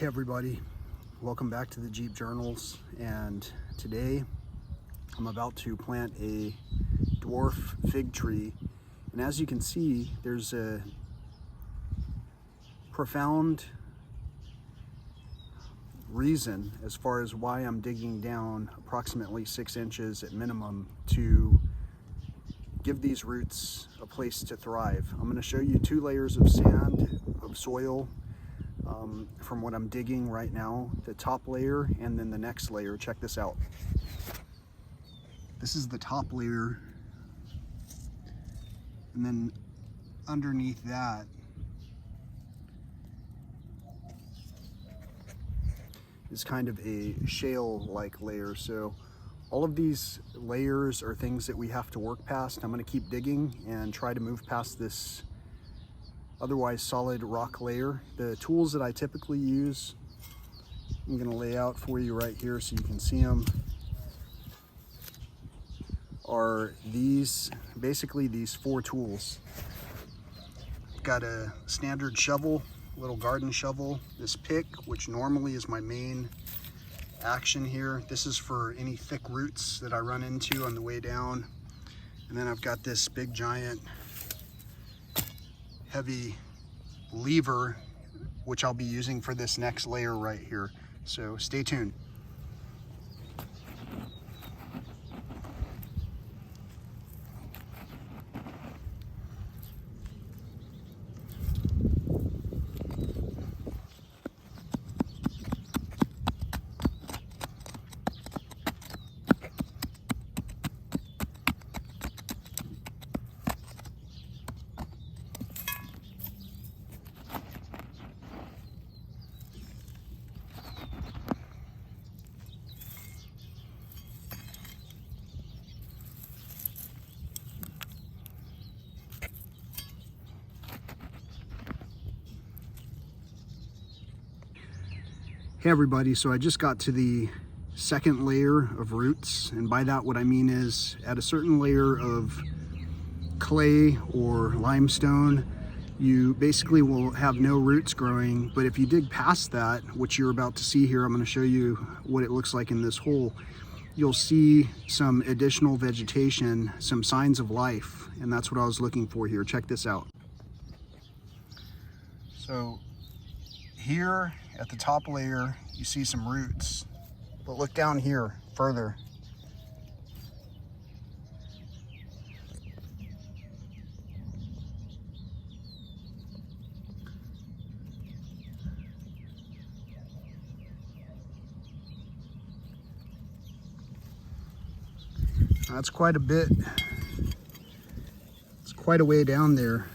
Hey everybody, welcome back to the Jeep Journals, and today I'm about to plant a dwarf fig tree, and as you can see there's a profound reason as far as why I'm digging down approximately 6 inches at minimum to give these roots a place to thrive. I'm going to show you 2 layers of sand, of soil, from what I'm digging right now, the top layer and then the next layer. Check this out. This is the top layer, and then underneath that is kind of a shale-like layer. So all of these layers are things that we have to work past. I'm going to keep digging and try to move past this otherwise solid rock layer. The tools that I typically use, I'm going to lay out for you right here so you can see them, are basically these 4 tools. Got a standard shovel, little garden shovel, this pick, which normally is my main action here. This is for any thick roots that I run into on the way down. And then I've got this big giant heavy lever, which I'll be using for this next layer right here. So stay tuned. Hey everybody, so I just got to the second layer of roots, and by that what I mean is at a certain layer of clay or limestone, you basically will have no roots growing. But if you dig past that, which you're about to see here, I'm going to show you what it looks like in this hole, you'll see some additional vegetation, some signs of life, and that's what I was looking for here. Check this out. So here at the top layer, you see some roots, but look down here further. That's quite a bit. It's quite a way down there.